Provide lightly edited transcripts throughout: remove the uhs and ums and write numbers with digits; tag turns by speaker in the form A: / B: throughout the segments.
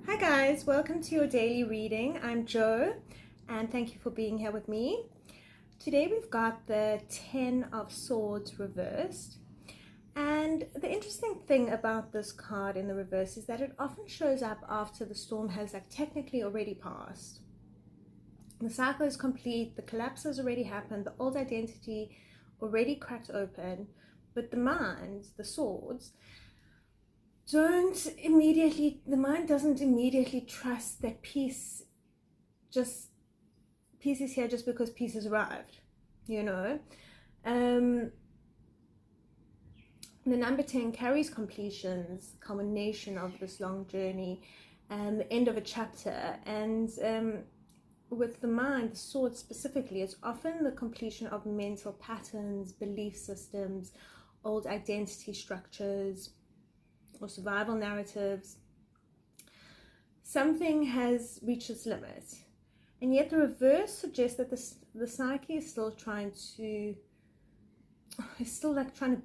A: Hi guys, welcome to your daily reading. I'm Jo and thank you for being here with me. Today we've got the 10 of Swords reversed, and the interesting thing about this card in the reverse is that it often shows up after the storm has technically already passed. The cycle is complete, the collapse has already happened, the old identity already cracked open, but the mind, the swords, the mind doesn't immediately trust that peace is here just because peace has arrived, The number 10 carries completions, culmination of this long journey, the end of a chapter, and with the mind, the sword specifically, it's often the completion of mental patterns, belief systems, old identity structures, or survival narratives. Something has reached its limit, and yet the reverse suggests that the psyche is still trying to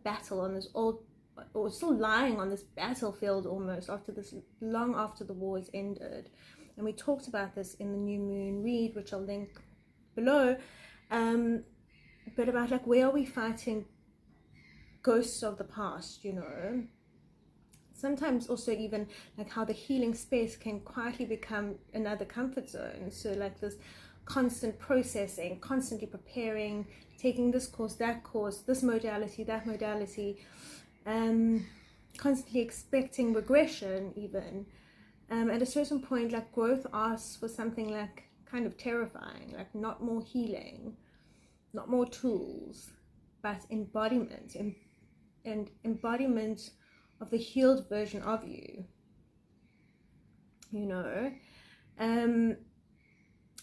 A: battle on this old, or still lying on this battlefield almost long after the war is ended. And we talked about this in the new moon read, which I'll link below, but about where are we fighting ghosts of the past, Sometimes also even how the healing space can quietly become another comfort zone. So this constant processing, constantly preparing, taking this course, that course, this modality, that modality, constantly expecting regression even. At a certain point, growth asks for something kind of terrifying, not more healing, not more tools, but embodiment, and embodiment of the healed version of you, and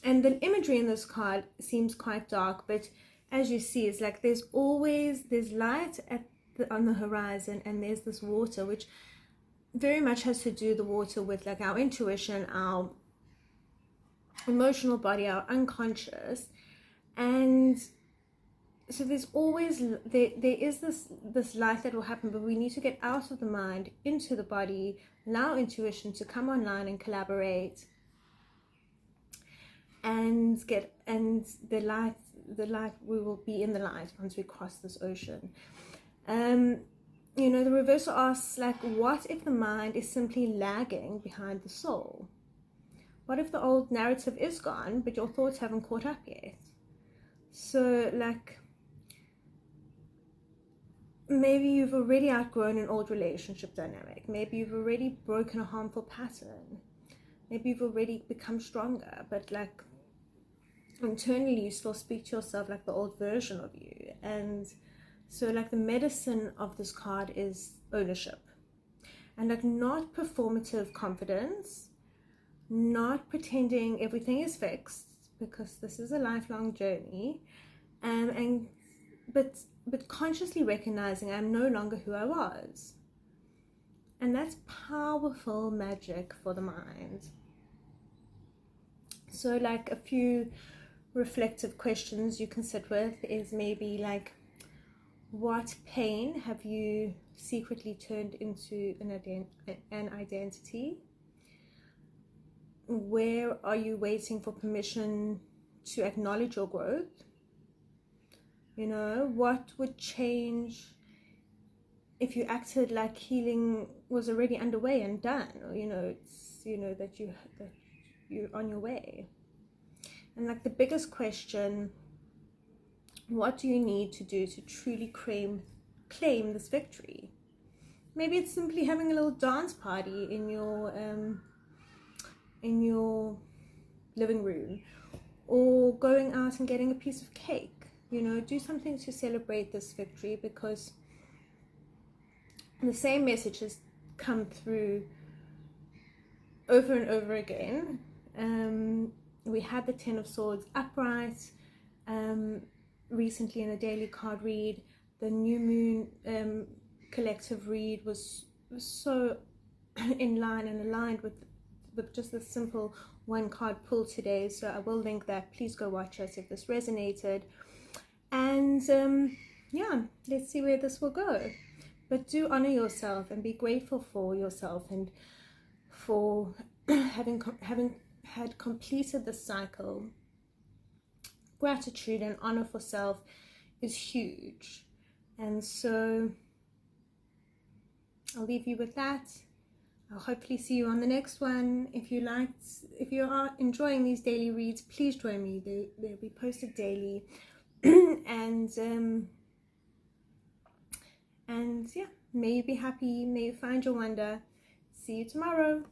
A: the imagery in this card seems quite dark, but as you see, it's there's light on the horizon, and there's this water, which very much has to do, the water, with our intuition, our emotional body, our unconscious. And so there's always there is this life that will happen, but we need to get out of the mind into the body, allow intuition to come online and collaborate, and the light we will be in the light once we cross this ocean. The reversal asks, what if the mind is simply lagging behind the soul? What if the old narrative is gone, but your thoughts haven't caught up yet? So maybe you've already outgrown an old relationship dynamic. Maybe you've already broken a harmful pattern. Maybe you've already become stronger, but internally you still speak to yourself like the old version of you. And so the medicine of this card is ownership, and not performative confidence, not pretending everything is fixed, because this is a lifelong journey, but consciously recognizing I'm no longer who I was. And that's powerful magic for the mind. So a few reflective questions you can sit with is maybe what pain have you secretly turned into an identity? Where are you waiting for permission to acknowledge your growth? What would change if you acted like healing was already underway and done, or that you're on your way? And the biggest question, what do you need to do to truly claim this victory? Maybe it's simply having a little dance party in your living room, or going out and getting a piece of cake. Do something to celebrate this victory, because the same messages come through over and over again. We had the 10 of Swords upright recently in a daily card read. The new moon collective read was so in line and aligned with just the simple one card pull today, so I will link that. Please go watch us if this resonated. And yeah, let's see where this will go. But do honor yourself and be grateful for yourself and for having had completed the cycle. Gratitude and honor for self is huge. And so I'll leave you with that. I'll hopefully see you on the next one. If you are enjoying these daily reads, please join me. They'll be posted daily. and yeah, may you be happy, may you find your wonder. See you tomorrow.